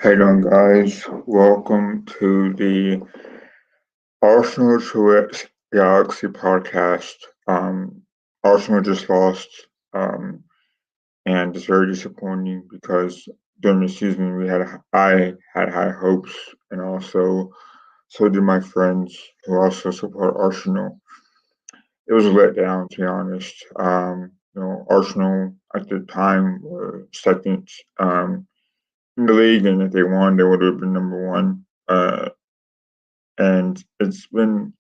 Hey doing guys, welcome to the Arsenal to Galaxy podcast. Arsenal just lost, and it's very disappointing because during the season I had high hopes, and also so did my friends who also support Arsenal. It was a letdown, to be honest. Arsenal at the time were second in the league, and if they won, they would have been number one. And it's been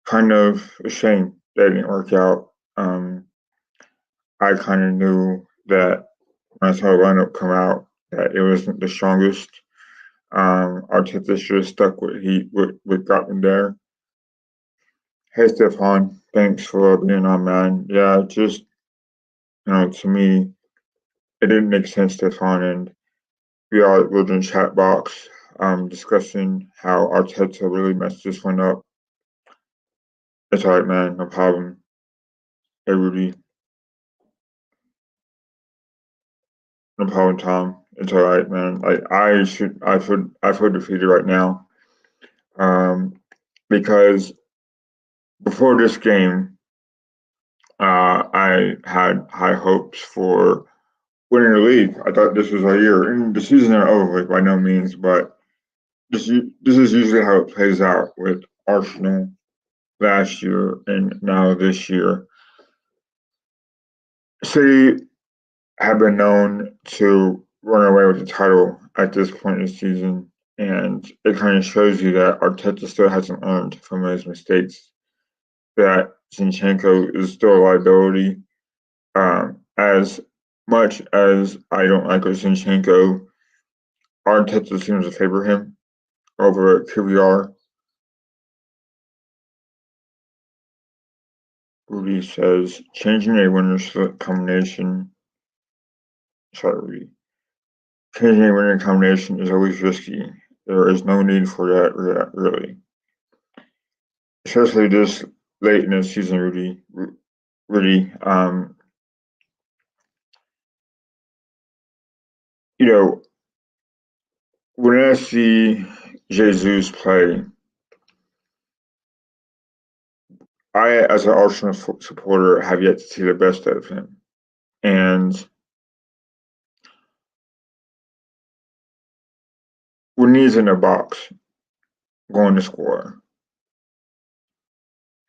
kind of a shame that it didn't work out. I kind of knew that when I saw the lineup come out that it wasn't the strongest. Arteta should have stuck with what got them there. Hey Stefan, thanks for being on, man. Yeah, just to me, it didn't make sense, Stefan, and we're in the chat box, discussing how Arteta really messed this one up. It's alright, man, no problem. Hey Rudy, no problem, Tom. It's all right, man. Like I feel defeated right now. Um, because before this game, I had high hopes for winning the league. I thought this was our year, and the season are over with by no means, but this is usually how it plays out with Arsenal last year and now this year. City have been known to run away with the title at this point in the season, and it kind of shows you that Arteta still hasn't learned from his mistakes. That Zinchenko is still a liability. As much as I don't like Zinchenko, Arteta seems to favor him over QVR. Rudy says changing a winner's combination. Sorry, Rudy. Changing a winning combination is always risky. There is no need for that, really. Especially this late in the season, Rudy. Rudy, you know, when I see Jesus play, I, as an Arsenal supporter, have yet to see the best out of him. And when he's in the box going to score,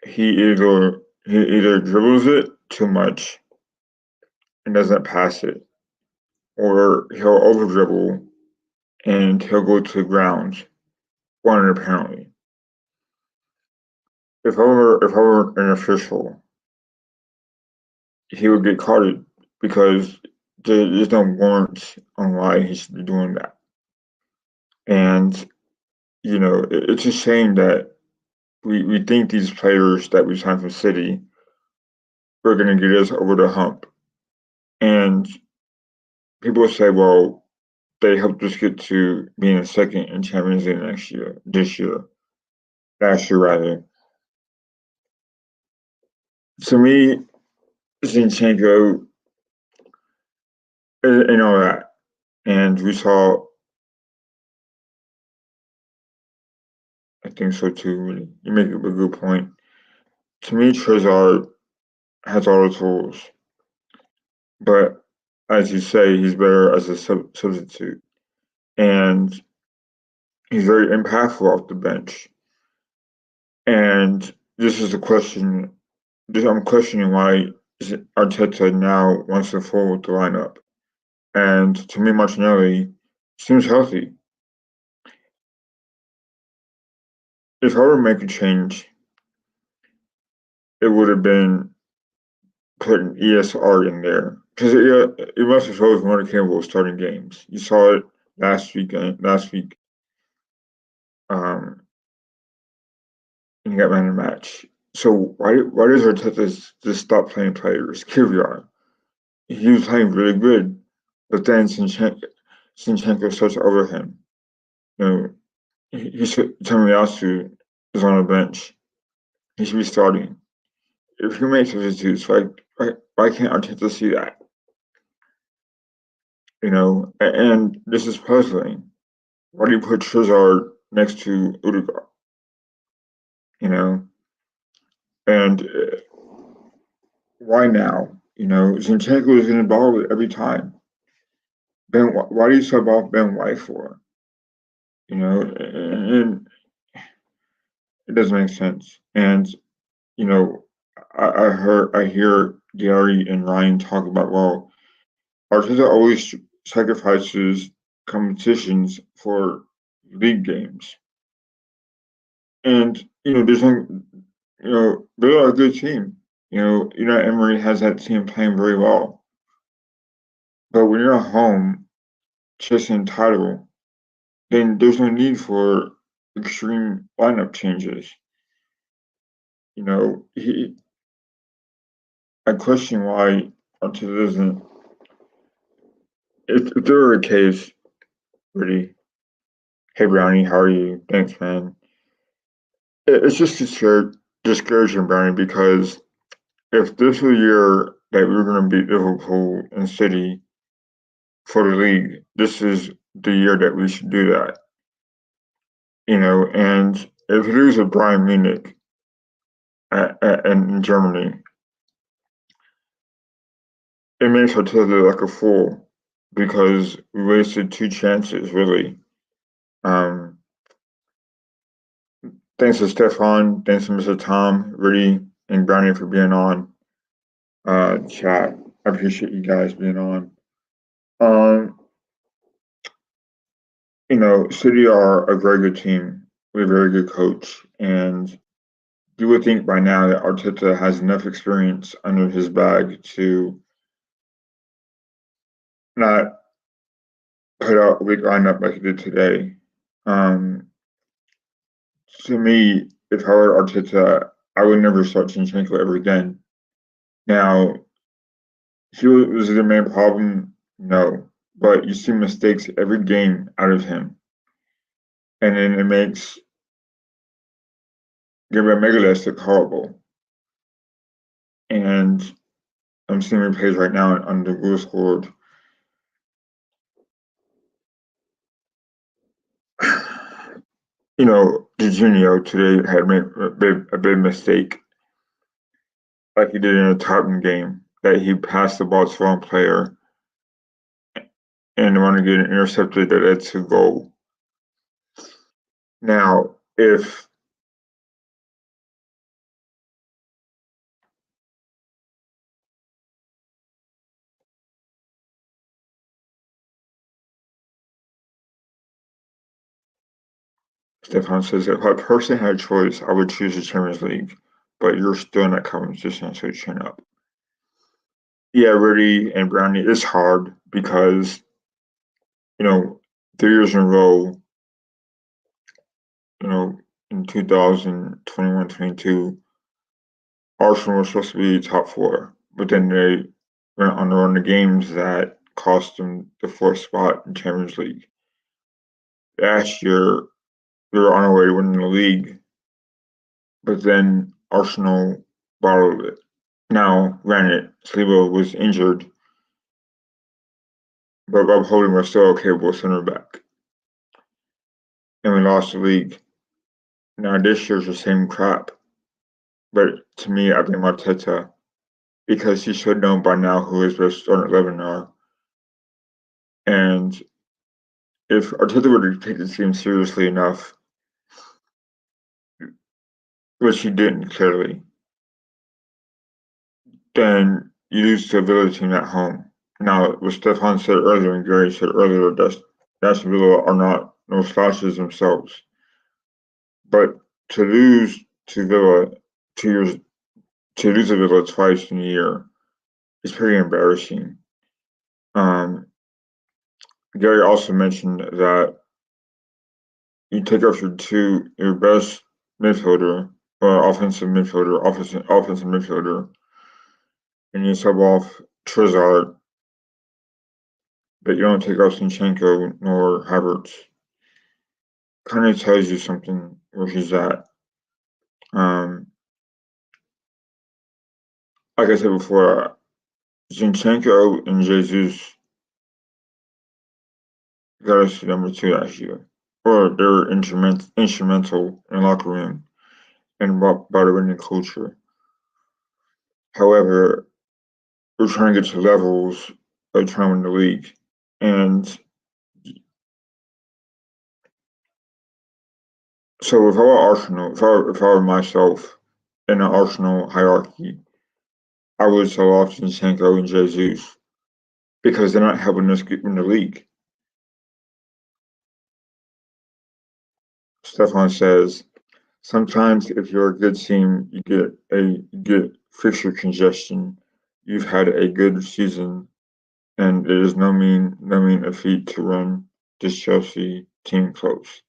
he either dribbles it too much and doesn't pass it, or he'll over dribble and he'll go to the ground, wanting a penalty. If I were an official, he would get carded because there's no warrant on why he should be doing that. And it's a shame that we think these players that we signed from City are going to get us over the hump. And people say, well, they helped us get to being a second in Champions League last year rather. To me, Zinchenko and all that. And we saw, I think so too, really. You make a good point. To me, Trezor has all the tools, but as you say, he's better as a substitute. And he's very impactful off the bench. And this is the question. I'm questioning why Arteta now wants to forward the lineup. And to me, Martinelli seems healthy. If I were to make a change, it would have been putting ESR in there because it must have showed more capable of starting games. You saw it last week. Um, and he got man of the match. So why does Arteta just stop playing players? Kvyat, he was playing really good, but then Zinchenko starts over him. You know, he should Tomiyasu is on the bench. He should be starting. If you make substitutes, why can't Arteta see that? and this is puzzling. Why do you put Trezor next to Udegaard? You know, and why now? Zinchenko is getting the ball every time. Why do you sub off Ben White for? And it doesn't make sense. And you know, I hear Gary and Ryan talk about, well, Arteta always sacrifices competitions for league games, and there's no, they're a good team. Emery has that team playing very well, but when you're at home chasing title, then there's no need for extreme lineup changes. He I question why Arteta doesn't. If there were a case, really, hey Brownie, how are you? Thanks, man. It's just discouraging, Brownie, because if this is the year that we're going to beat Liverpool and City for the league, this is the year that we should do that. And if it is a Bayern Munich in Germany, it makes Arteta look like a fool because we wasted two chances, really. Um, Thanks to Stefan, thanks to Mr. Tom, Rudy, and Brownie for being on chat. I appreciate you guys being on. Um, City are a very good team with a very good coach, and you would think by now that Arteta has enough experience under his bag to not put out a weak lineup like he did today. Um, to me, if I were Arteta, I would never start Zinchenko ever again. Now, he was the main problem, no, but you see mistakes every game out of him, and then it makes Gabriel Magalhaes look horrible. And I'm seeing replays right now on the goal scored. Jorginho today had made a big mistake, like he did in a Tottenham game, that he passed the ball to the wrong player and wanted to get an intercepted that led to goal. Now, if Stefan says, if I personally had a choice, I would choose the Champions League, but you're still in that competition, so chin up. Yeah, Rudy and Brownie, it's hard because, you know, 3 years in a row, you know, in 2021-22, Arsenal was supposed to be top four, but then they went on to run the games that cost them the fourth spot in Champions League. Last year, they were on their way to winning the league, but then Arsenal bottled it. Now, granted, Saliba was injured, but Rob Holding was still a capable center back, and we lost the league. Now, this year's the same crap, but to me, I blame Arteta because he should know by now who his best starting 11 are. And if Arteta were to take the team seriously enough, which he didn't clearly, then you lose to a Villa team at home. Now, what Stefan said earlier and Gary said earlier, that's Villa are not no slouches themselves. But to lose to Villa 2 years, to lose to Villa twice in a year is pretty embarrassing. Um, Gary also mentioned that you take off your best midfielder or offensive midfielder, and you sub off Trezor, but you don't take off Zinchenko nor Havertz. Kind of tells you something where he's at. Like I said before, Zinchenko and Jesus got us to number two last year. Or they were instrumental in the locker room and brought a winning culture. However, we're trying to get to levels of trying to win the league. And so if I were Arsenal, if I were myself in an Arsenal hierarchy, I would sell off Zinchenko and Jesus because they're not helping us get in the league. Stefan says, sometimes if you're a good team, you get fixture congestion. You've had a good season, and it is no mean a feat to run this Chelsea team close.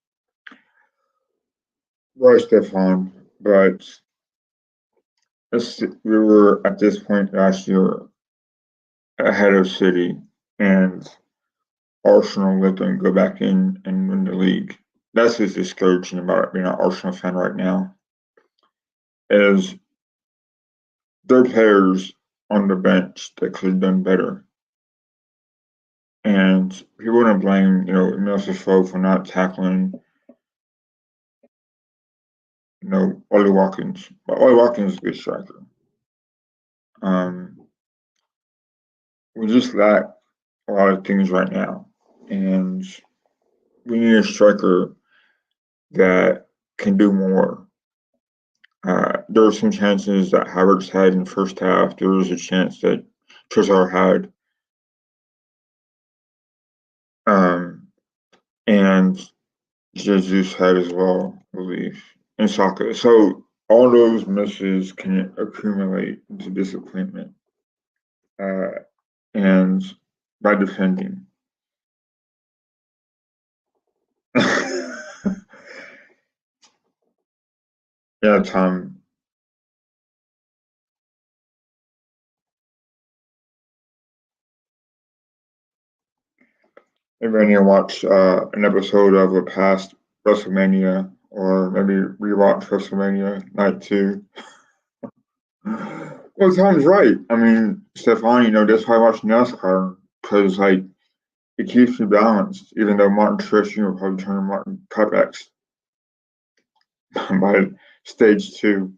Right, Stefan, but we were at this point last year ahead of City, and Arsenal let them go back in and win the league. That's what's discouraging about being an Arsenal fan right now. Is their players on the bench that could have done better. And people want to blame, Nelson Fo for not tackling, Ollie Watkins. But Ollie Watkins is a good striker. Um, we just lack a lot of things right now. And we need a striker that can do more. There were some chances that Havertz had in the first half. There was a chance that Trossard had. And Jesus had as well, I believe, and Saka. So all those misses can accumulate into disappointment. Uh, and by defending. Yeah, Tom. Maybe I need to watch an episode of a past WrestleMania, or maybe rewatch WrestleMania Night 2. Well, Tom's right. I mean, Stefan, that's why I watch NASCAR, because, like, it keeps you balanced, even though Martin Truex Jr. will probably turn Martin cutbacks by stage two.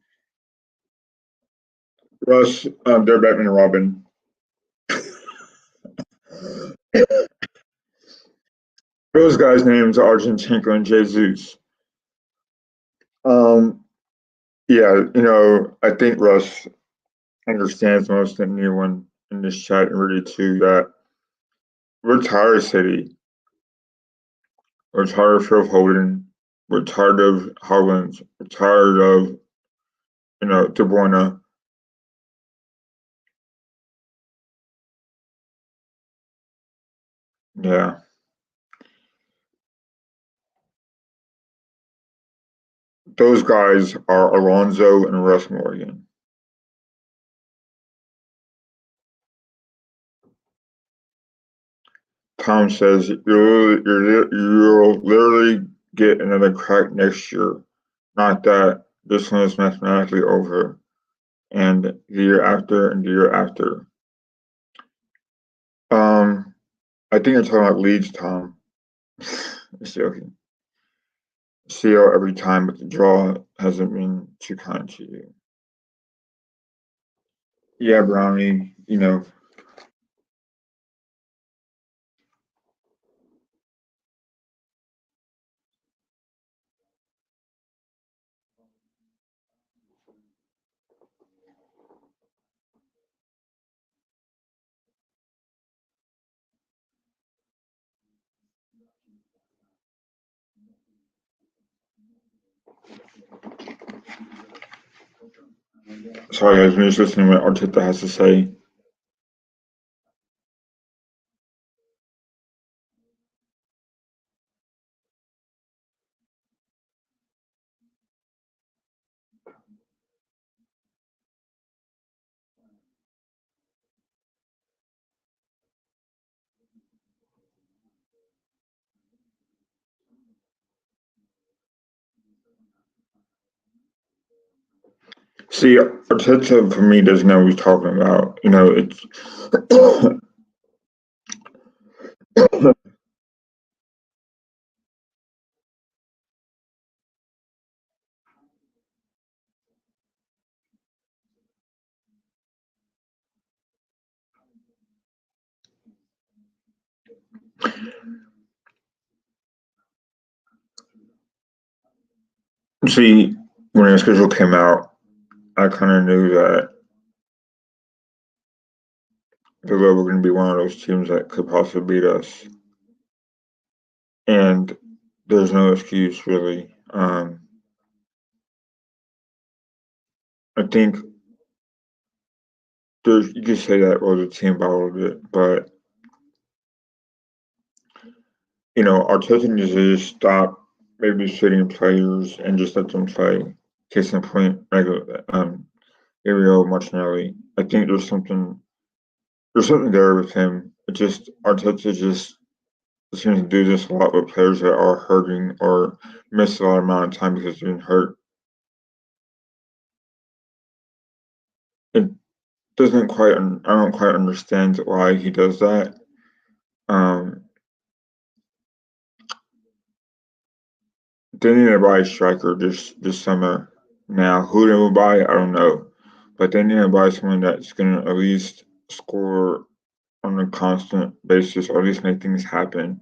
Russ, they're Batman and Robin. Those guys' names are Argentinko and Jesus. Um, yeah, I think Russ understands most than anyone in this chat, and really too, that we're tired of City. We're tired of Phil Foden. We're tired of Haaland. We're tired of, De Bruyne. Yeah. Those guys are Alonso and Russ Morgan. Tom says you'll literally get another crack next year. Not that this one is mathematically over, and the year after, and the year after. Um, I think you're talking about Leeds, Tom. Just joking. CO every time, but the draw hasn't been too kind to you. Yeah, Brownie. Sorry, guys, I'm just listening to what Arteta has to say. See, Arteta for me doesn't know what he's talking about. It's See, when the schedule came out, I kind of knew that the Red were going to be one of those teams that could possibly beat us, and there's no excuse really. I think there's you could say that well the team bottled it, but our Arteta needs to just stop maybe sitting players and just let them play. Case in point, regular Ariel Martinelli. I think there's something there with him. It just Arteta just seems to do this a lot with players that are hurting or miss a lot amount of time because they've been hurt. It doesn't quite. I don't quite understand why he does that. Um, they need to buy a striker this summer. Now, who they will buy, I don't know, but they need to buy someone that's going to at least score on a constant basis, or at least make things happen.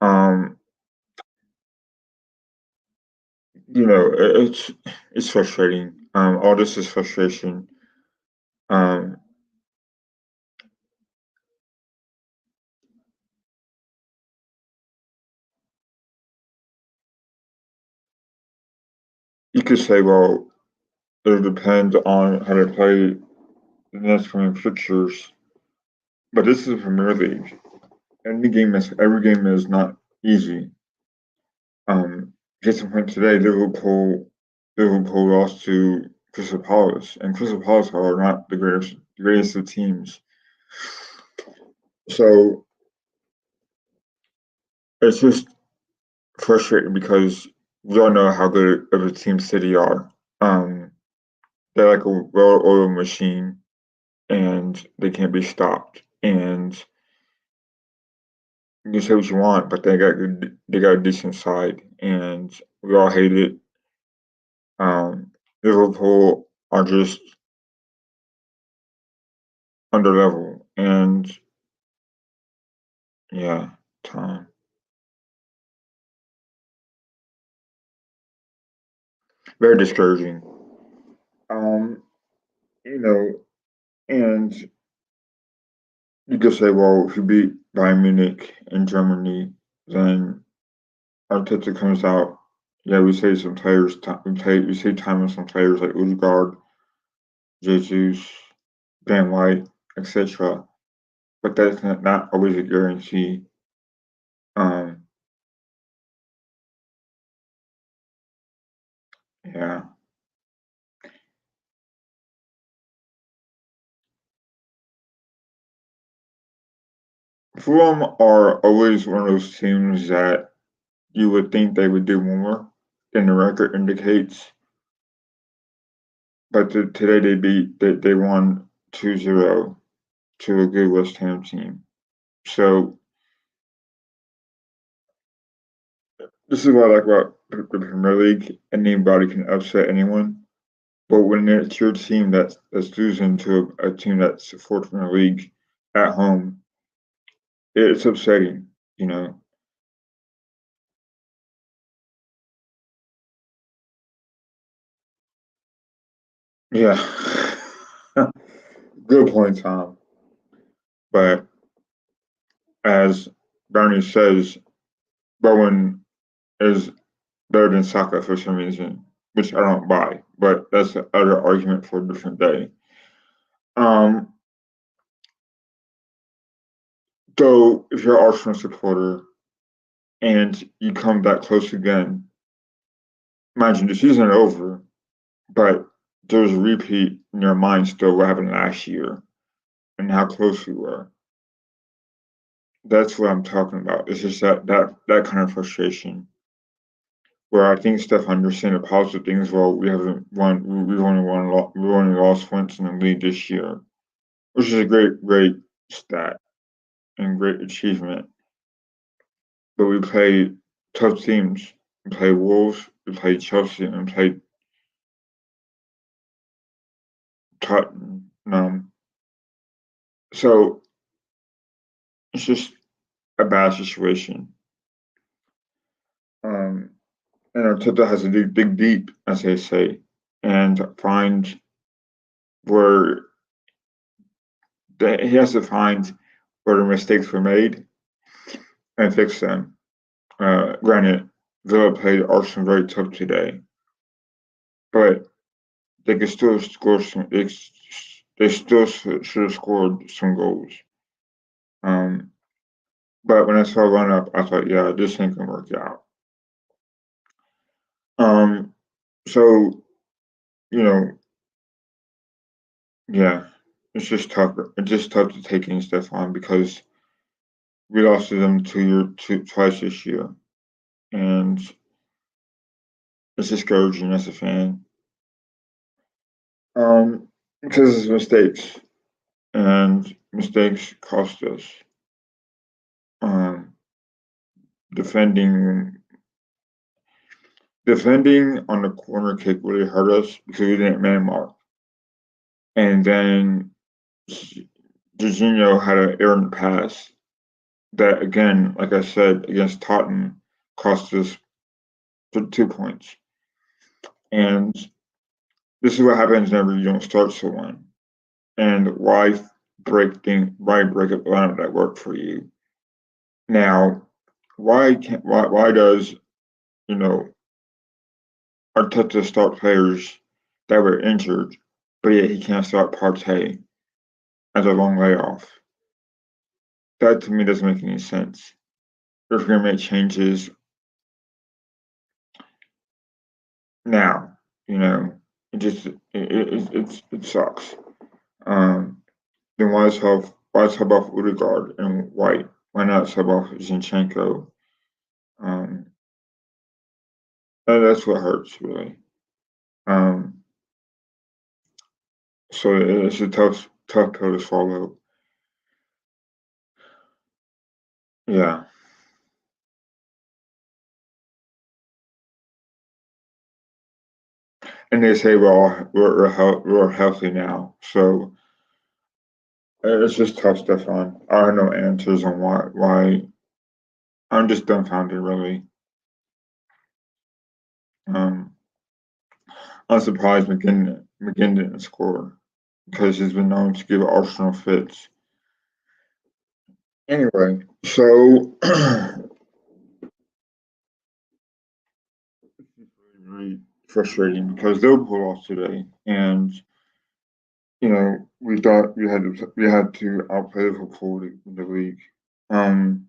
Um, it's frustrating. All this is frustration. Um, you could say, well, it depends on how they play the next coming fixtures, but this is the Premier League. Every game is not easy. Case in point today, Liverpool lost to Crystal Palace, and Crystal Palace are not the greatest of teams. So it's just frustrating because we all know how good of a team City are. Um, they're like a well-oiled machine, and they can't be stopped. And you can say what you want, but they got a decent side, and we all hate it. Liverpool are just under level, and yeah, Tom, very discouraging. Um, you know, and you could say, well, if you beat Bayern Munich in Germany, then Arteta comes out. Yeah, we say some players. We say time on some players like Odegaard, Jesus, Ben White, etc. But that's not always a guarantee. Um, yeah, Fulham are always one of those teams that you would think they would do more than the record indicates. But today they won 2-0 to a good West Ham team. So this is what I like about the Premier League. Anybody can upset anyone. But when it's your team that's losing to a team that's fourth in the league at home, it's upsetting, you know. Yeah. Good point, Tom. But as Bernie says, Bowen is better than Saka for some reason, which I don't buy. But that's another argument for a different day. Um, so if you're an Arsenal supporter and you come that close again, imagine the season over, but there's a repeat in your mind still what happened last year and how close we were. That's what I'm talking about. It's just that kind of frustration where I think Steph understands the positive things. Well, we haven't won. We've only lost once in the league this year, which is a great stat and great achievement. But we play tough teams. We play Wolves. We play Chelsea, and we play Tottenham. So it's just a bad situation. Um, and Arteta has to dig deep, as they say, and find where he has to find where the mistakes were made and fix them. Granted, Villa played Arsenal very tough today, but they could still score some. They still should have scored some goals. Um, but when I saw run up, I thought, yeah, this ain't gonna work out. Um, so you know, yeah, it's just tough. It's just tough to take any stuff on because we lost to them twice this year, and it's discouraging as a fan. Because it's mistakes, and mistakes cost us. Um, defending defending on the corner kick really hurt us because we didn't man mark, and then Jorginho had an errant pass that, again, like I said, against Tottenham, cost us 2 points. And this is what happens whenever you don't start someone. And why break up a lineup that worked for you? Now, why does, you know, Arteta start players that were injured, but yet he can't start Partey as a long layoff? That to me doesn't make any sense. If we're gonna make changes now, it just it sucks. Um, then why sub off Odegaard and White? Why not sub off Zinchenko? Um, that's what hurts really. Um, so it's a tough pill to swallow. Yeah, and they say we're healthy now, so it's just tough stuff on. I have no answers on why. I'm just dumbfounded, really. Um, I'm surprised McGinn didn't score because he's been known to give Arsenal fits. Anyway, so really frustrating because Liverpool lost today, and we thought we had to outplay Liverpool in the league. Um,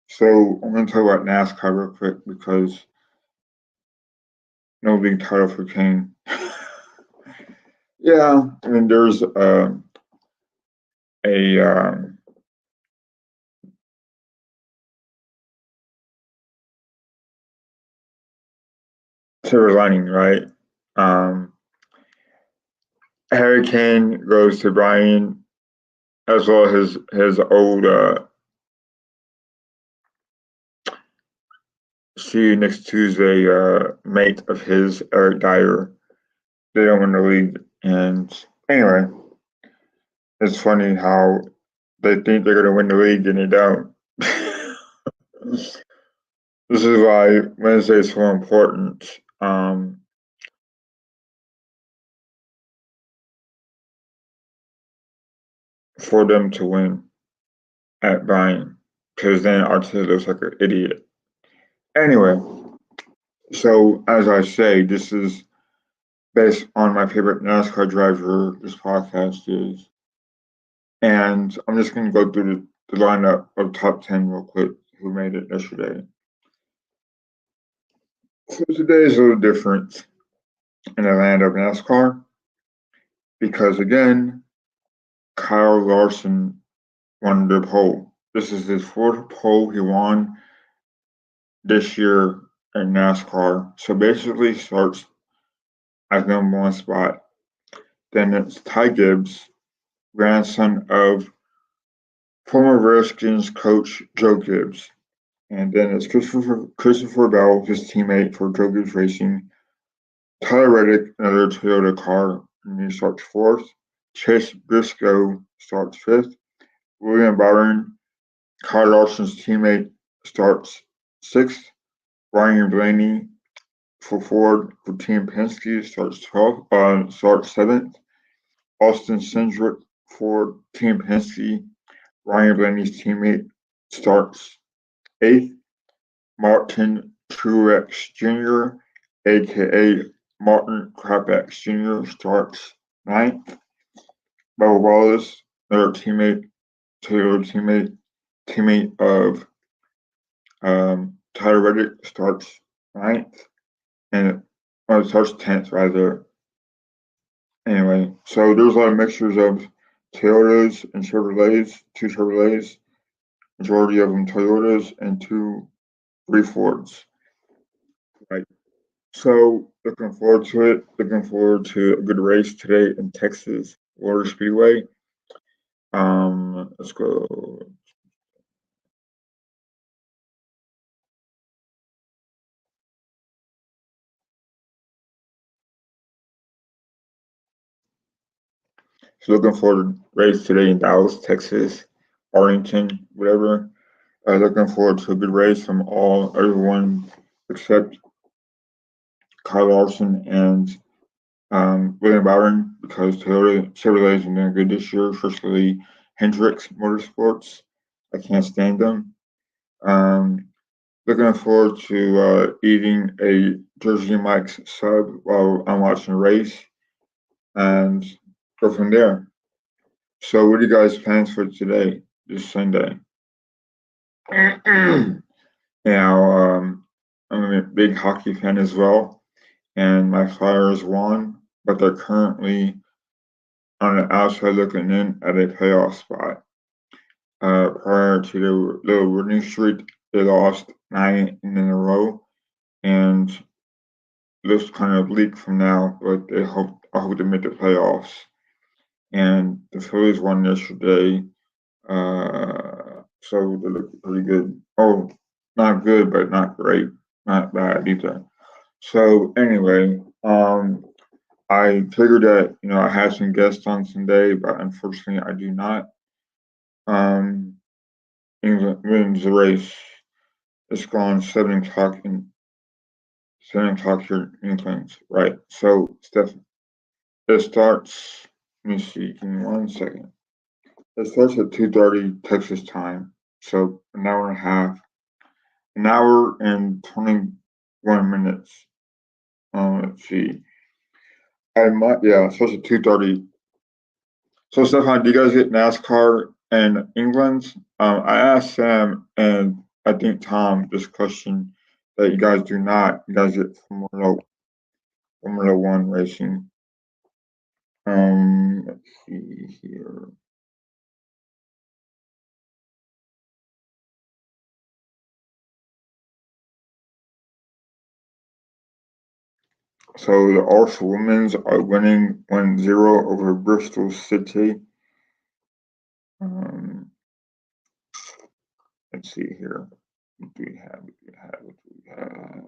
so I'm going to talk about NASCAR real quick because no league title for Kane. Yeah, I mean there's a silver lining, right? Um, Harry Kane goes to Brian as well as his old see you next Tuesday mate of his, Eric Dyer. They don't win the league. And anyway, it's funny how they think they're gonna win the league and they don't. This is why Wednesday is so important for them to win at Brian, because then Arteta looks like an idiot. Anyway, so as I say, this is based on my favorite NASCAR driver. This podcast is, and I'm just going to go through the lineup of top 10 real quick who made it yesterday. So today is a little different in the land of NASCAR because, again, Kyle Larson won the pole. This is his fourth pole he won this year in NASCAR. So basically starts as number one spot. Then it's Ty Gibbs, grandson of former Redskins coach Joe Gibbs. And then it's Christopher Bell, his teammate for Joe Gibbs Racing. Tyler Reddick, another Toyota car, and he starts fourth. Chase Briscoe starts fifth. William Byron Kyle Larson's teammate starts sixth. Ryan Blaney for Ford for Team Penske starts 12th. Starts seventh. Austin Cindric for Team Penske. Ryan Blaney's teammate starts eighth. Martin Truex Jr., aka Martin Krapax Jr., starts ninth. Bubba Wallace, another teammate of Tyler Reddick, starts ninth, and starts 10th rather. Anyway, so there's a lot of mixtures of Toyotas and Chevrolets, two Chevrolets, majority of them Toyotas, and three Fords. Right. So looking forward to it. Looking forward to a good race today in Texas Water Speedway. Let's go. So looking forward to race today in Dallas, Texas, Arlington, whatever. Looking forward to a good race from everyone except Kyle Larson and William Byron because Toyota Chevrolet's been doing good this year, especially Hendricks Motorsports. I can't stand them. Um, Looking forward to eating a Jersey Mike's sub while I'm watching the race and go from there. So, what are you guys' plans for today, this Sunday? Now, I'm a big hockey fan as well, and my Flyers won, but they're currently on the outside looking in at a playoff spot. Prior to the little winning streak, they lost 9 in a row, and looks kind of bleak from now, but I hope they make the playoffs. And the Phillies won yesterday, so they look pretty good. Oh, not good, but not great, not bad either. So anyway, I figured that I had some guests on today, but unfortunately I do not. Um, England wins the race. It's gone 7 o'clock in 7 o'clock here in England, right? So Steph, it starts. Let me see. Give me 1 second. It starts at 2:30 Texas time, so an hour and a half, an hour and 21 minutes. Let's see. It starts at 2:30. So Stefan, do you guys get NASCAR in England? I asked Sam and I think Tom this question that you guys do not. You guys get Formula One racing. Let's see here. So the Arsenal women's are winning 1-0 over Bristol City. Um, let's see here. What do we have? What do we have?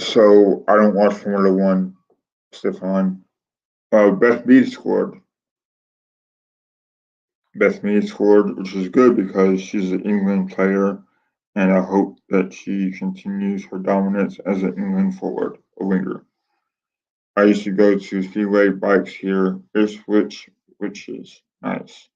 So I don't watch Formula One, Stefan. Beth Mead scored. Beth Mead scored, which is good because she's an England player, and I hope that she continues her dominance as an England forward, a winger. I used to go to Speedway Bikes here, which is nice.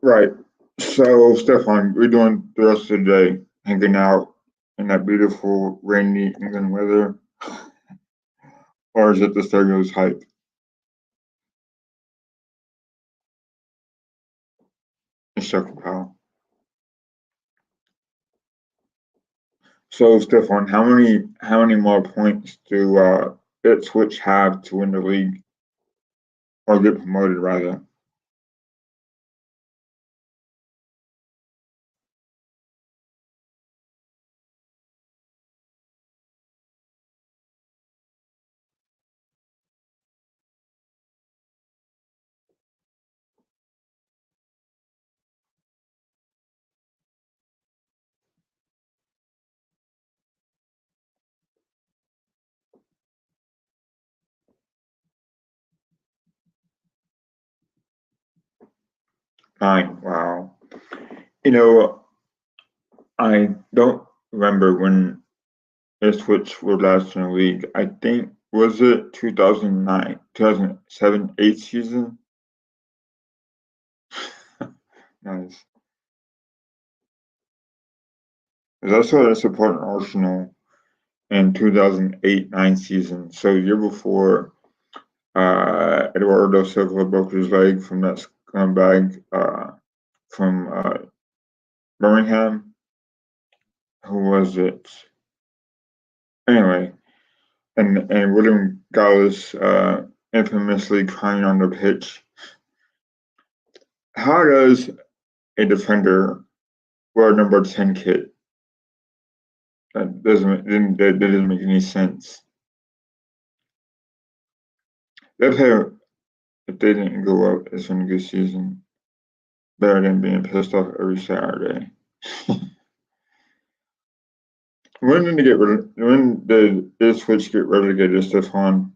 Right. So, Stefan, we're doing the rest of the day hanging out in that beautiful rainy England weather, or is it the stereotype? Instructor pal. So, Stefan, how many more points do Ipswich have to win the league or get promoted rather? 9. Wow. You know, I don't remember when Ipswich were last in the league. I think was it 2009, 2007, 8 season? Nice. Because I started supporting Arsenal in 2008-9 season. So the year before, Eduardo Silva broke his leg from that scumbag from Birmingham. Who was it? Anyway, and William Gallas infamously crying on the pitch. How does a defender wear a number 10 kit? That doesn't make any sense. That player, if they didn't go up, it's been a good season. Better than being pissed off every Saturday. When did Ipswich get relegated, Stefan?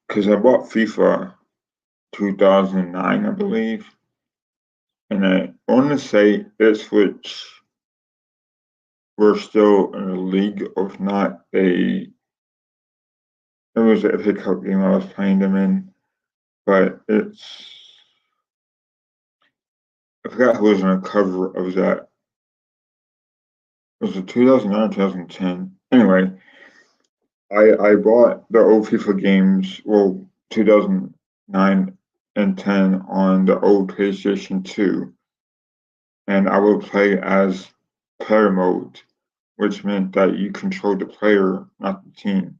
Because I bought FIFA 2009, I believe, and I want to say Ipswich were still in a league, if not it was a FA Cup game I was playing them in, but I forgot who was on the cover of that. Was it 2009 or 2010? Anyway, I bought the old FIFA games, well, 2009 and 10 on the old PlayStation 2, and I would play as player mode, which meant that you control the player, not the team.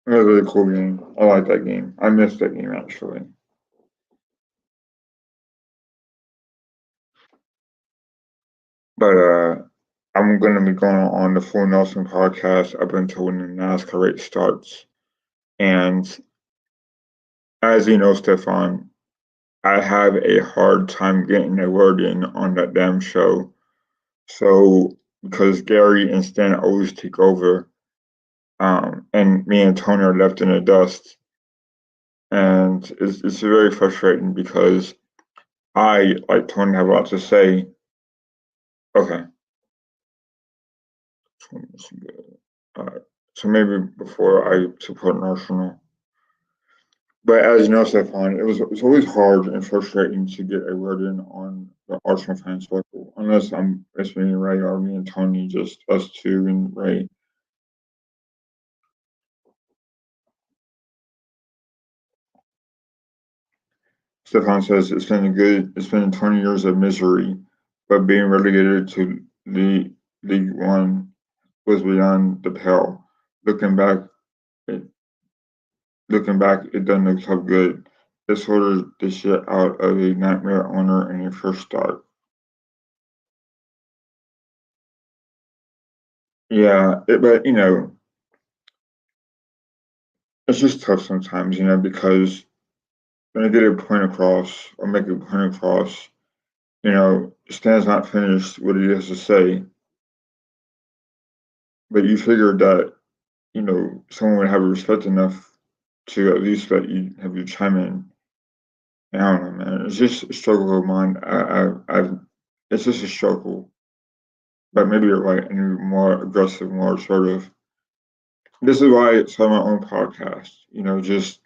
It was a really cool game. I like that game. I missed that game actually. But I'm gonna be going on the Full Nelson podcast up until when the NASCAR race starts. And as you know, Stefan, I have a hard time getting a word in on that damn show. So because Gary and Stan always take over, and me and Tony are left in the dust, and it's very frustrating because I, like Tony, have a lot to say. Okay, so maybe before I support Arsenal. But as you know, Stefan, it's always hard and frustrating to get a word in on the Arsenal fan circle, unless it's me and Ray or me and Tony, just us two and Ray. Stefan says it's been 20 years of misery, but being relegated to the League One was beyond the pale. Looking back, it, looking back, it doesn't look so good. It sorted the shit out of a nightmare owner in your first start. Yeah, but it's just tough sometimes, because when I get a point across or make a point across, Stan's not finished what he has to say, but you figured that, someone would have respect enough to at least let you have you chime in. And I don't know, man. It's just a struggle of mine. It's just a struggle, but maybe you're right, and you're more aggressive, more sort of. This is why I started my own podcast, just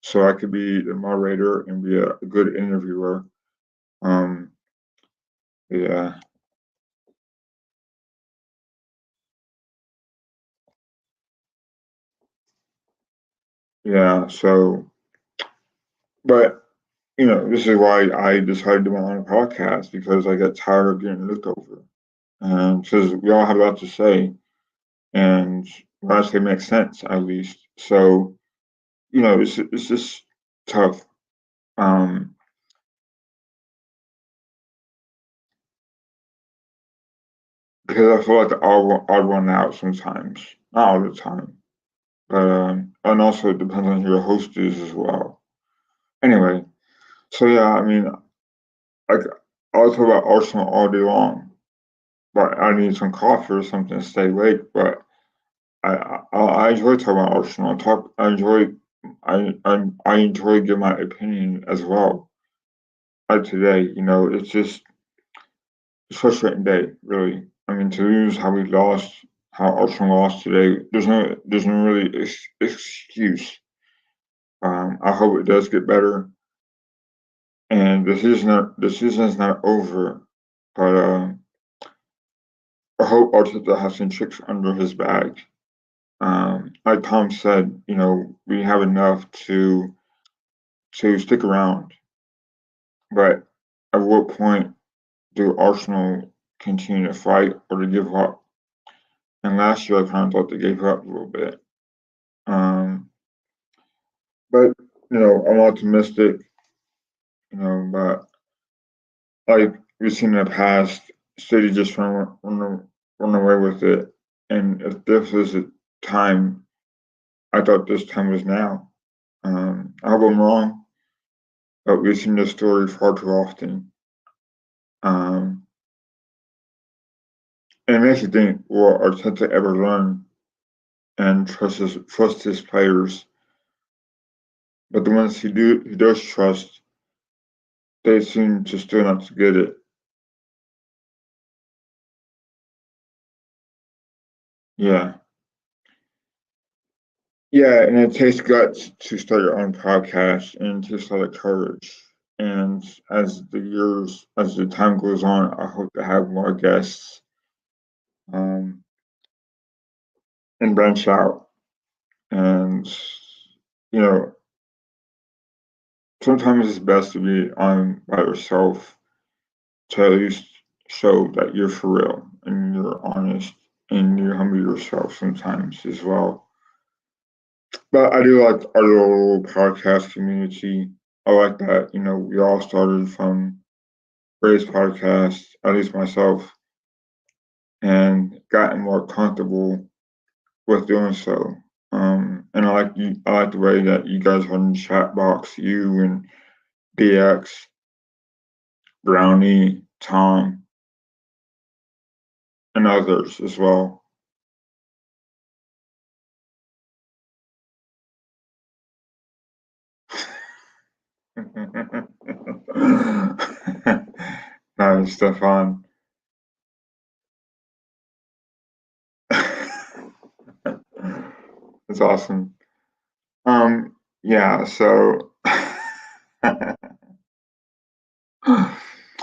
so I could be the moderator and be a good interviewer. Um, yeah, yeah. So, but this is why I decided to do my own podcast because I got tired of getting looked over, and because we all have a lot to say, and what I say makes sense at least. So, it's just tough. Um, because I feel like odd one out sometimes, not all the time, but and also it depends on who your host is as well. Anyway, so yeah, I mean, like I'll talk about Arsenal all day long, but I need some coffee or something to stay awake. But I enjoy talking about Arsenal. I enjoy giving my opinion as well. Like today, it's just a frustrating day, really. I mean, to lose how Arsenal lost today, there's no really excuse. I hope it does get better, and the season's not over, but I hope Arteta has some tricks under his bag. Like Tom said, we have enough to stick around, but at what point do Arsenal continue to fight or to give up? And last year, I kind of thought they gave up a little bit. Um, but I'm optimistic. But like we've seen in the past, City just run away with it. And if this was a time, I thought this time was now. I hope I'm wrong, but we've seen this story far too often. Um, and it makes you think, will Arteta ever learn and trust his players? But the ones he does trust, they seem to still not to get it. Yeah. Yeah, and it takes guts to start your own podcast and it takes a lot of courage. And as the time goes on, I hope to have more guests um, and branch out. And, you know, sometimes it's best to be on by yourself to at least show that you're for real and you're honest and you humble yourself sometimes as well. But I do like our little podcast community. I like that, we all started from Ray's podcast, at least myself, and gotten more comfortable with doing so. And I like the way that you guys are in the chat box, you and BX, Brownie, Tom, and others as well. No, Stefan. It's awesome. Yeah, so oh,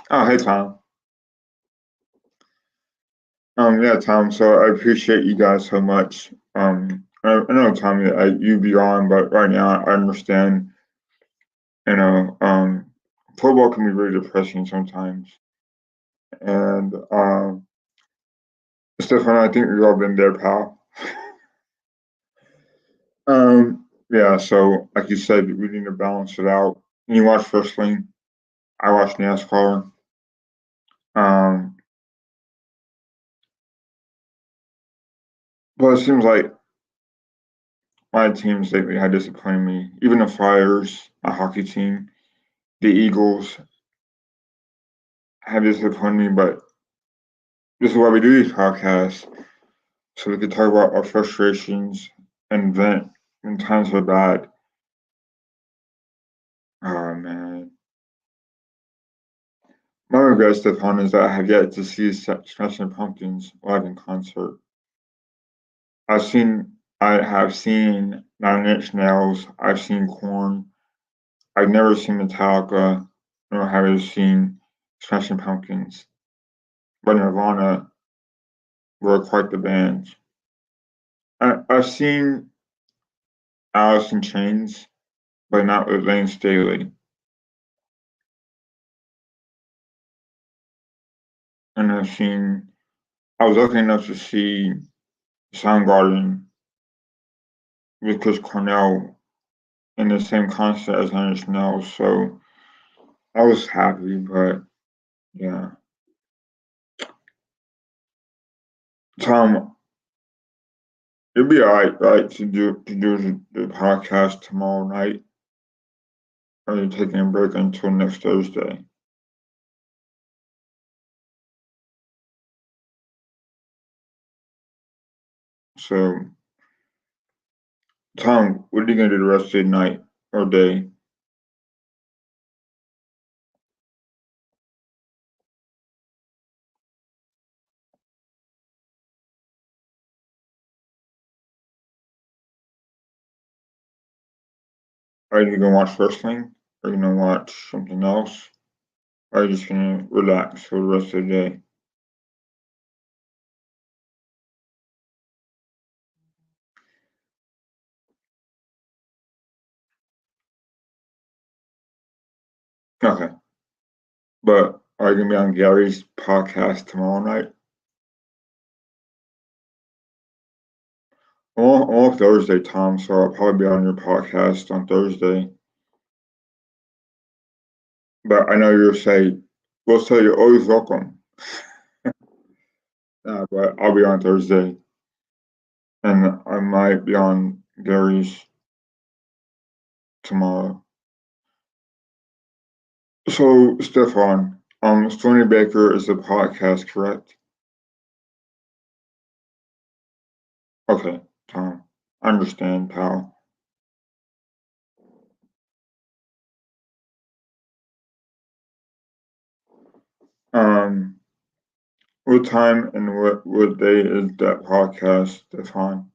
hey Tom. Yeah, Tom. So I appreciate you guys so much. I know, Tommy, you be on, but right now I understand. You know, football can be very depressing sometimes, and Stefan, I think we've all been there, pal. Yeah. So, like you said, we need to balance it out. You watch wrestling. I watch NASCAR. Um, but it seems like my teams lately have disappointed me. Even the Flyers, my hockey team, the Eagles have disappointed me. But this is why we do these podcasts, so we can talk about our frustrations and vent when times are bad. Oh man. My regret, Stefan, is that I have yet to see Smashing Pumpkins live in concert. I have seen Nine Inch Nails. I've seen Korn. I've never seen Metallica, nor have I seen Smashing Pumpkins. But Nirvana were quite the band. I've seen Alice in Chains, but not with Lane Staley. And I was lucky enough to see Soundgarden with Chris Cornell in the same concert as Nine Inch Nails, so I was happy, but yeah. Tom, it'd be alright, right, to do the podcast tomorrow night. Or are you taking a break until next Thursday? So, Tom, what are you gonna do the rest of the night or day? Are you gonna watch wrestling? Are you gonna watch something else? Or are you just gonna relax for the rest of the day? Okay. But are you gonna be on Gary's podcast tomorrow night? I'm off Thursday, Tom, so I'll probably be on your podcast on Thursday. But I know you'll say, we'll say you're always welcome. But I'll be on Thursday, and I might be on Gary's tomorrow. So, Stefan, Stoney Baker is the podcast, correct? Okay, Tom. I understand, pal. Um, what time and what day is that podcast, Stefan?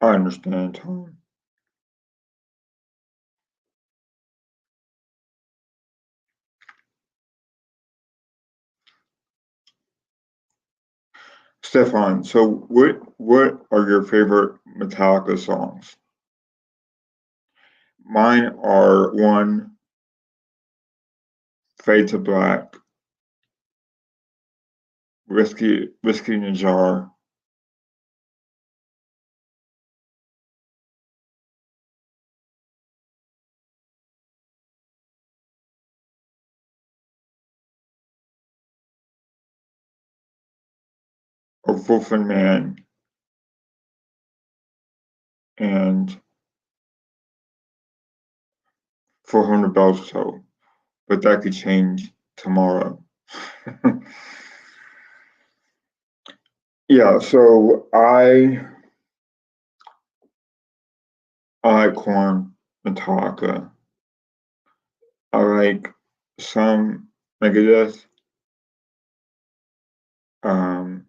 I understand, Tom. Stefan, so what are your favorite Metallica songs? Mine are one, Fade to Black, Whiskey in a Jar, or Wolfen Man, and 400 Bells Toll. But that could change tomorrow. Yeah, so I like Korn, Metallica. I like some Megadeth. Um,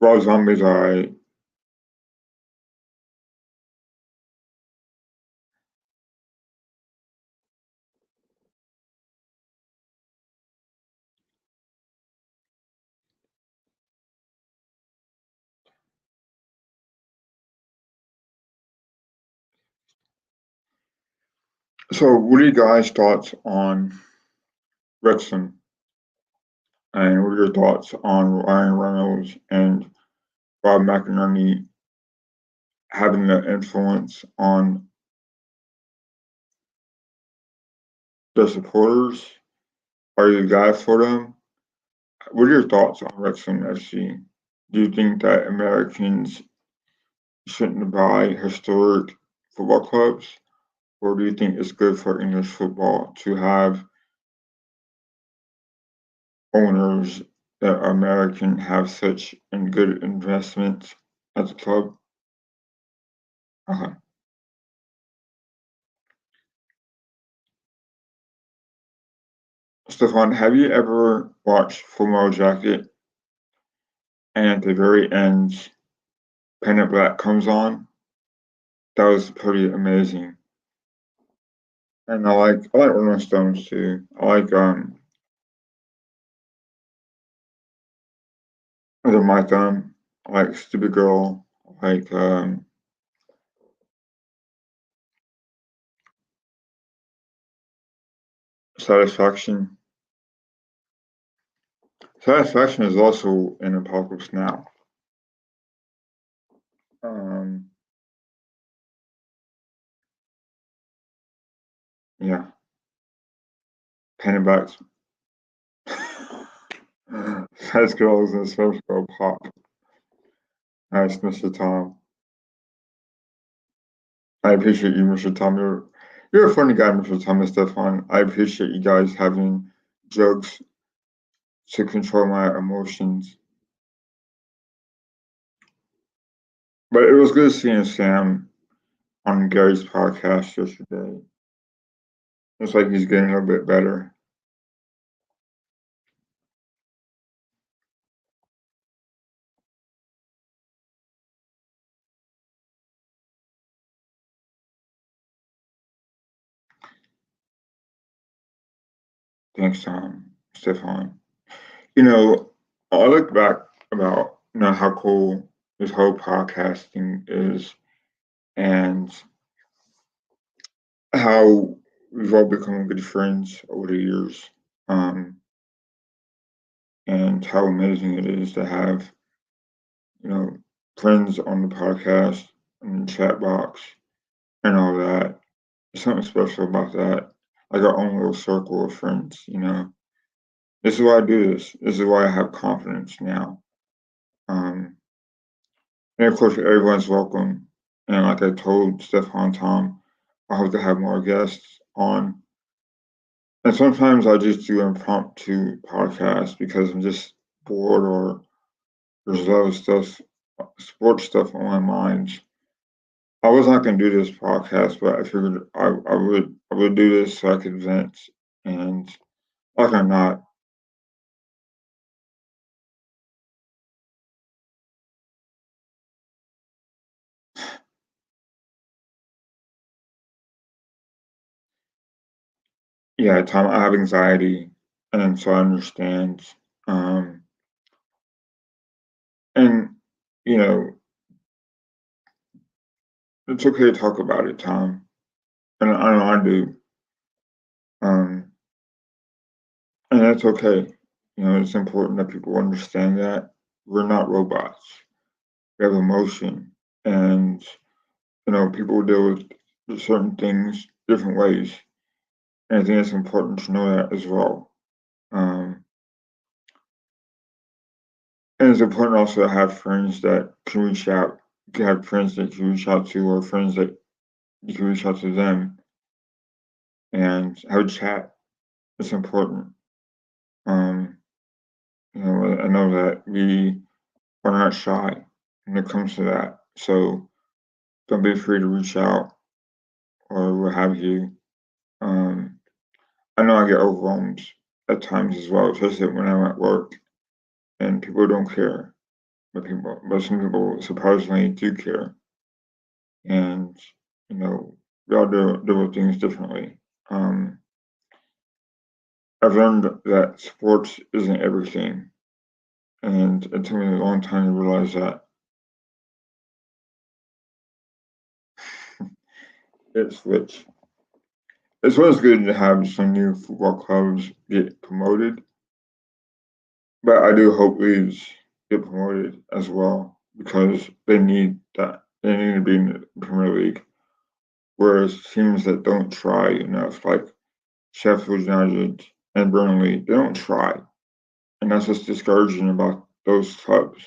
Rob Zombie's alright. So, what are you guys' thoughts on Wrexham? And what are your thoughts on Ryan Reynolds and Bob McInerney having an influence on the supporters? Are you guys for them? What are your thoughts on Wrexham FC? Do you think that Americans shouldn't buy historic football clubs? Or do you think it's good for English football to have owners that American have such and good investments at the club? Okay. Stefan, have you ever watched Full Metal Jacket and at the very end, Pen in Black comes on? That was pretty amazing. And I like Rolling Stones too. I like Under My Thumb. I like Stupid Girl. I like Satisfaction. Satisfaction is also in Apocalypse Now. Um, yeah, Pennybags. Nice girls and social pop. Nice, Mr. Tom. I appreciate you, Mr. Tom. You're a funny guy, Mr. Tom and Stefan. I appreciate you guys having jokes to control my emotions. But it was good seeing Sam on Gary's podcast yesterday. Looks like he's getting a little bit better. Thanks, Stefan. You know, I look back about how cool this whole podcasting is, and how we've all become good friends over the years, and how amazing it is to have you know friends on the podcast and the chat box and all that. There's something special about that, like our own little circle of friends. This is why I do this. This is why I have confidence now. Um, and of course, everyone's welcome. And like I told Stefan Tom, I hope to have more guests on. And sometimes I just do impromptu podcasts because I'm just bored, or there's a lot of stuff, sports stuff on my mind. I was not going to do this podcast, but I figured I would do this so I could vent. And like I'm not, yeah, Tom, I have anxiety, and so I understand. Um, and you know, it's okay to talk about it, Tom, and I know I do. Um, and that's okay. It's important that people understand that we're not robots. We have emotion, and people deal with certain things different ways. And I think it's important to know that as well. Um, and it's important also to have friends that can reach out. You can have friends that you reach out to, or friends that you can reach out to them and have a chat. It's important. Um, I know that we are not shy when it comes to that. So don't be afraid to reach out or what have you. Um, I know I get overwhelmed at times as well, especially when I'm at work and people don't care. But some people surprisingly do care, and we all deal with things differently. Um, I've learned that sports isn't everything, and it took me a long time to realize that. It's which it's always good to have some new football clubs get promoted, but I do hope leagues get promoted as well because they need that. They need to be in the Premier League. Whereas teams that don't try enough, like Sheffield United and Burnley, they don't try, and that's what's discouraging about those clubs.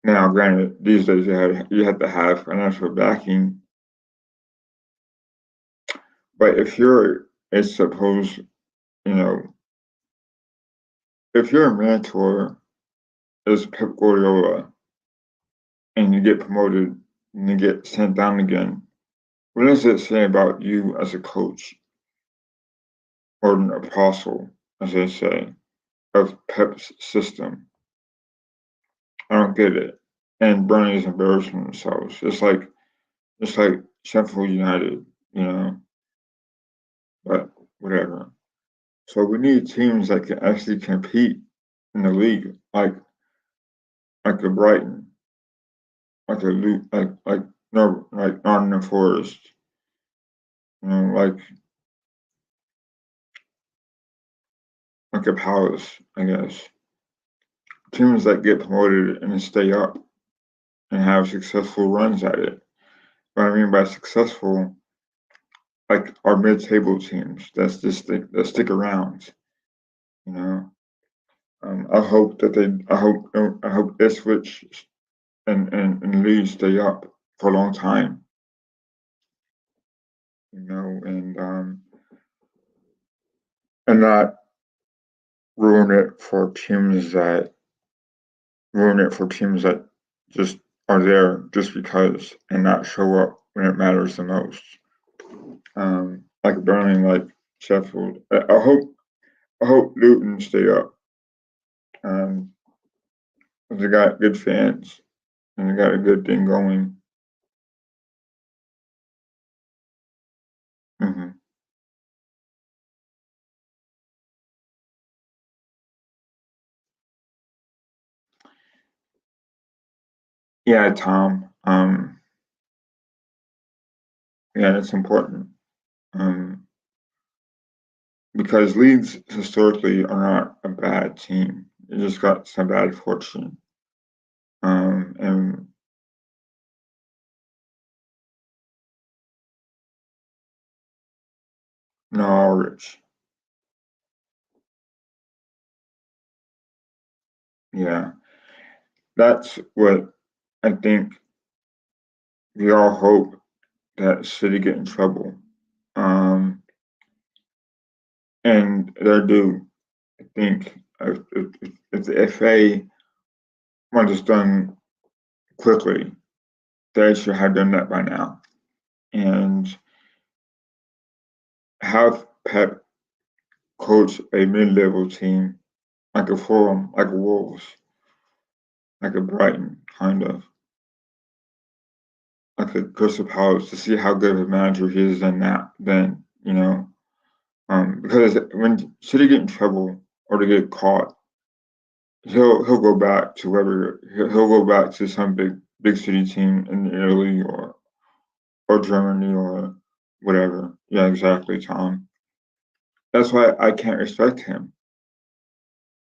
Now, granted, these days you have to have financial backing, but if you're, I suppose, you know, if you're a mentor as Pep Guardiola and you get promoted and you get sent down again, what does it say about you as a coach or an apostle, as they say, of Pep's system? I don't get it. And Burnley's embarrassing themselves. It's like Sheffield United, you know, but whatever. So we need teams that can actually compete in the league, like the Brighton, like a like no like Nottingham Forest, like like a palace, I guess. Teams that get promoted and stay up and have successful runs at it. What I mean by successful, like our mid-table teams that stick around. You know, I hope Ipswich and Leeds stay up for a long time. You know, and not ruin it for teams that ruin it for teams that just are there just because and not show up when it matters the most. Like Burnley, like Sheffield. I hope Luton stay up. Um, they got good fans and they got a good thing going. Hmm. Yeah, Tom. Yeah, that's important. Um, because Leeds historically are not a bad team. They just got some bad fortune. And Norwich. Yeah, that's what I think. We all hope that City get in trouble. Um, and they're due. I think if the FA want this done quickly, they should have done that by now. And have Pep coach a mid-level team like a Fulham, like a Wolves, like a Brighton, kind of like a Crystal Palace to see how good of a manager he is than that. Then you know, because when City get in trouble or they get caught, he'll go back to whether he'll go back to some big city team in Italy or Germany or whatever. Yeah, exactly, Tom. That's why I can't respect him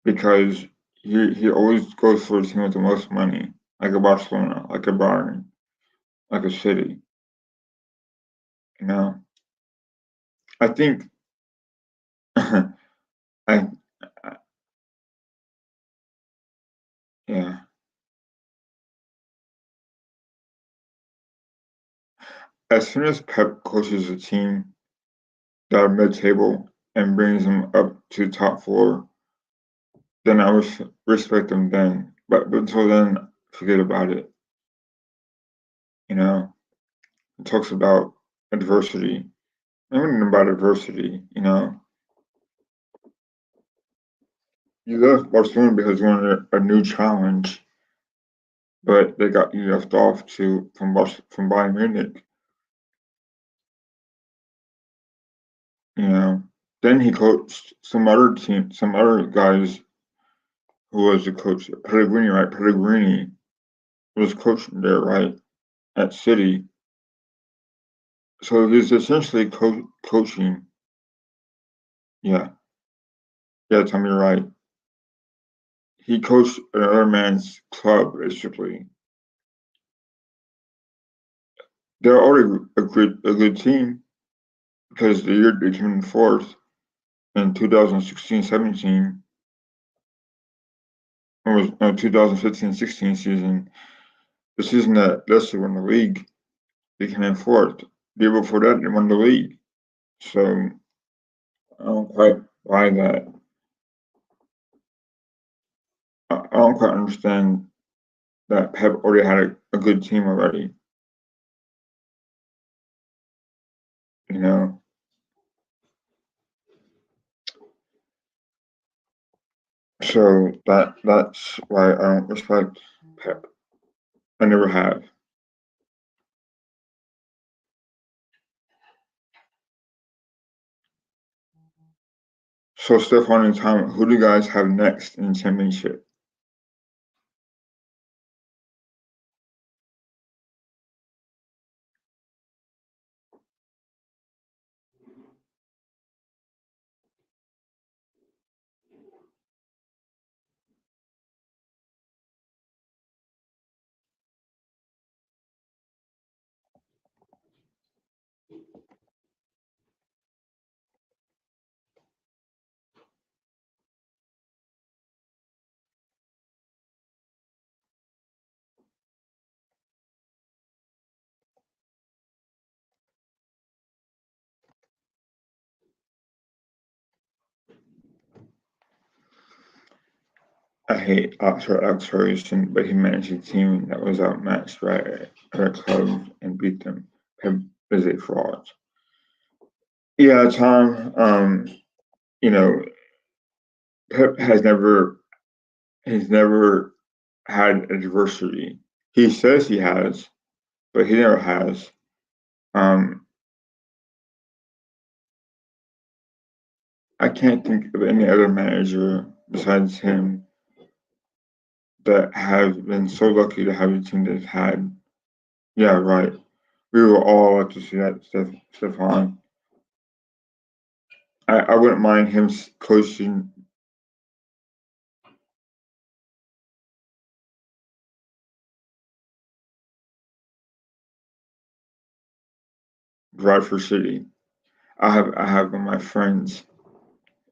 because he always goes for a team with the most money, like a Barcelona, like a Bayern, like a City. You know, I think I yeah. As soon as Pep coaches a team that are mid-table and brings them up to top four, then I would respect them then. But until then, forget about it. You know, it talks about adversity. Everything about adversity. You know, you left Barcelona because you wanted a new challenge, but they got you left off to from Bayern Munich. You know, then he coached some other team, some other guys who was the coach. Pellegrini, right? Pellegrini was coaching there, right, at City. So he's essentially coaching. Yeah, yeah, Tom, you're right. He coached another man's club, basically. They're already a good team because the year they came in fourth in 2016-17, or was 2015-16 season, the season that Leicester won the league, they came in fourth. The year before that, they won the league. So I don't quite buy that. I don't quite understand that Pep already had a good team already. You know, so that's why I don't respect Pep. I never have. So Stefan and Tom, who do you guys have next in the championship? I hate offshore exploration, but he managed a team that was outmatched by other clubs and beat them. Pep is a fraud. Yeah, Tom. You know, Pep he's never had adversity. He says he has, but he never has. Um, I can't think of any other manager besides him that has been so lucky to have a team that's had. Yeah, right. We were all like to see that, Stefan. I wouldn't mind him coaching Bradford City. I have one of my friends.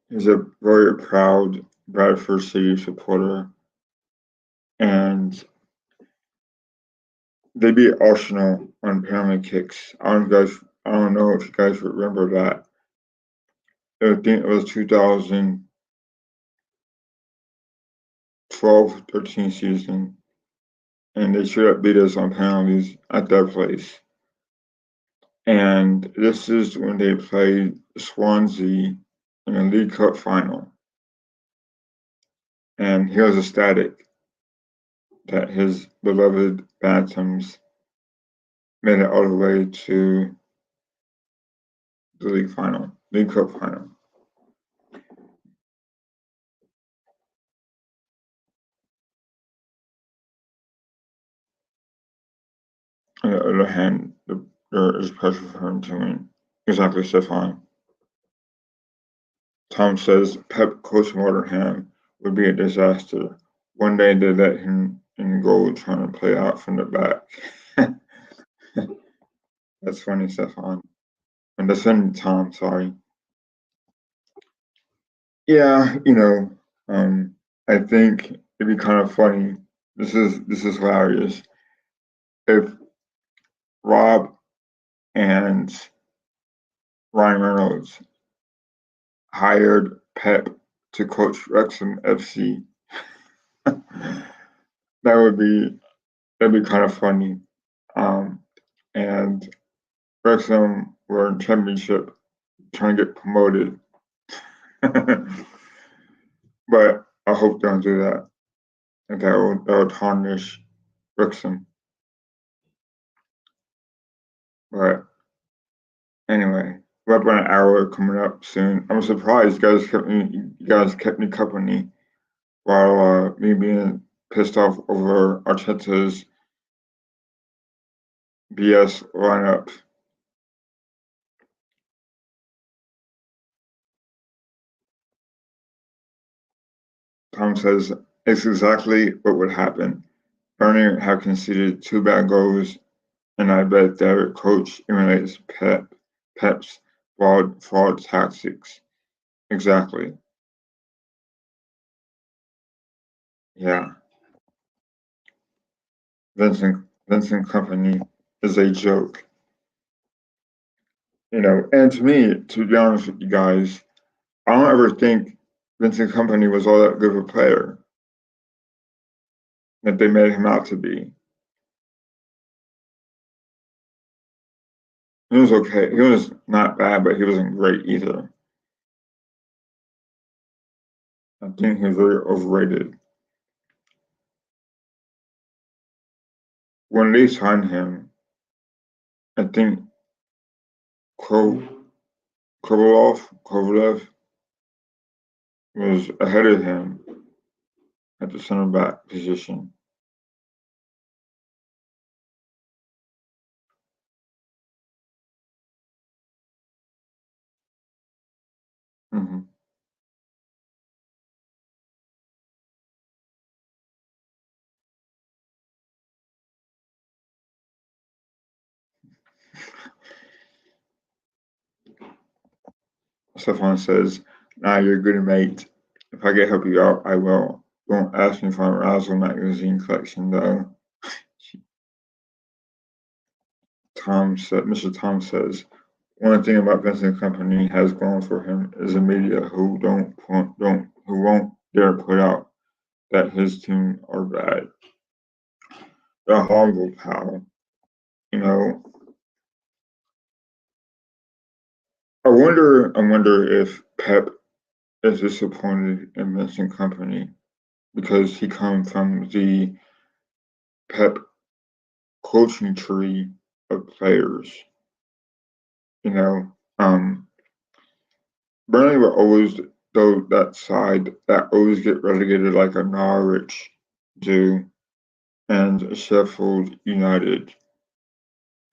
He's a very proud Bradford City supporter, and they beat Arsenal on penalty kicks. I don't know if you guys remember that. I think it was 2012-13 season, and they should have beat us on penalties at that place. And this is when they played Swansea in the League Cup final. And he was ecstatic that his beloved Bantams made it all the way to the League Cup final. On the other hand, there is pressure for him to win. Exactly, Stefan. Tom says Pep coach Waterham would be a disaster. One day they let him in goal trying to play out from the back. That's funny, Stefan. And that's in Tom, sorry. Yeah, I think it'd be kind of funny. This is hilarious. If Rob and Ryan Reynolds hired Pep to coach Wrexham FC, that would be that'd be kind of funny. Um, and Wrexham were in championship trying to get promoted. But I hope they don't do that. And that will tarnish Wrexham. But anyway, we're up on an hour coming up soon. I'm surprised you guys kept me company while me being pissed off over Arteta's BS lineup. Tom says it's exactly what would happen. Burnley have conceded two bad goals, and I bet their coach emulates Pep's fraud tactics. Exactly. Yeah. Vincent Company is a joke. And to me, to be honest with you guys, I don't ever think Vincent Company was all that good of a player that they made him out to be. He was okay. He was not bad, but he wasn't great either. I think he was very overrated. When they signed him, I think Ko- Kovalev was ahead of him at the center back position. Hmm. Stefan says, "Nah, you're a good mate. If I can help you out, I will. Don't ask me for a Razzle magazine collection, though." Mr. Tom says, "One thing about Vincent Company has going for him is the media who won't dare put out that his team are bad. They're horrible, pal. You know, I wonder if Pep is disappointed in Vincent Company because he comes from the Pep coaching tree of players. You know, Burnley were always though that side that always get relegated like a Norwich do and Sheffield United.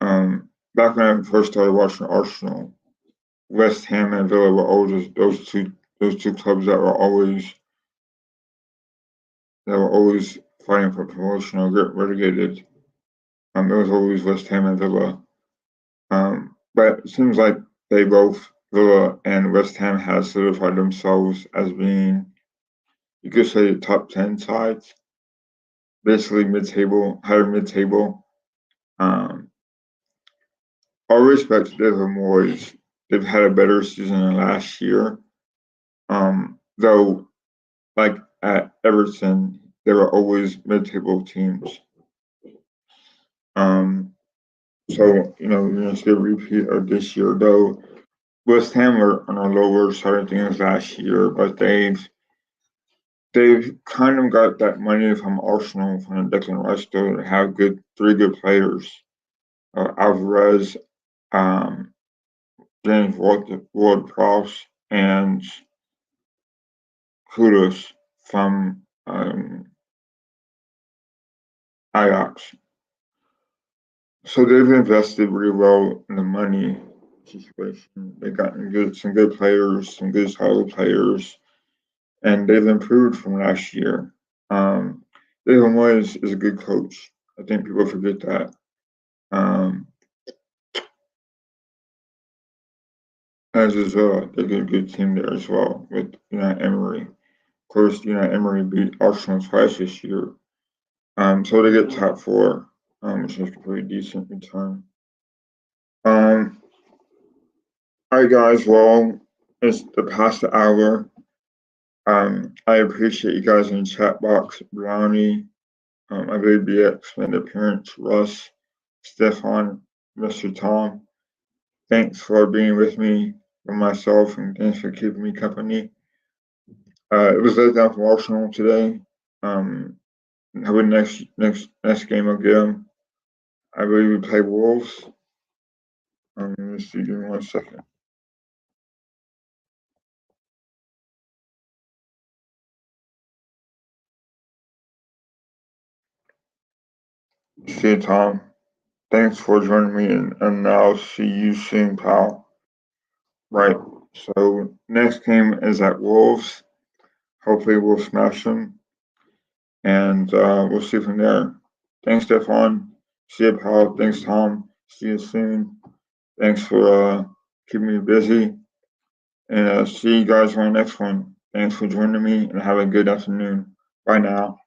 Back when I first started watching Arsenal, West Ham and Villa were always those two clubs that were always fighting for promotion or get relegated. It was always West Ham and Villa. But it seems like they both Villa and West Ham has solidified themselves as being, you could say, top 10 sides, basically mid-table, higher mid-table. Um, all respect to David Moyes, they've had a better season than last year. Though, like at Everton, they were always mid-table teams. So we're gonna see a repeat of this year, though. West Ham were on a lower side of things last year, but they've kind of got that money from Arsenal from Declan Rice to have three good players. Alvarez, um, James Ward-Prowse, and Kudus from Ajax. So they've invested really well in the money situation. They've gotten some good players, some good solid players, and they've improved from last year. David Moyes is a good coach. I think people forget that. As is they get a good team there as well with Emery. Of course, Emery beat Arsenal twice this year. So they get top four, which is a pretty decent return. All right, guys. Well, it's the past the hour. I appreciate you guys in the chat box. Brownie, I believe BX, Extended Parents, Russ, Stefan, Mr. Tom. Thanks for being with me and myself, and thanks for keeping me company. It was let down from Arsenal today. Have a next game again. I believe we play Wolves. Let me see. Give me 1 second. See you, Tom. Thanks for joining me, and I'll see you soon, pal. Right. So next game is at Wolves. Hopefully we'll smash them, and we'll see from there. Thanks, Stefan. See you, pal. Thanks, Tom. See you soon. Thanks for keeping me busy, and see you guys on the next one. Thanks for joining me, and have a good afternoon. Bye now.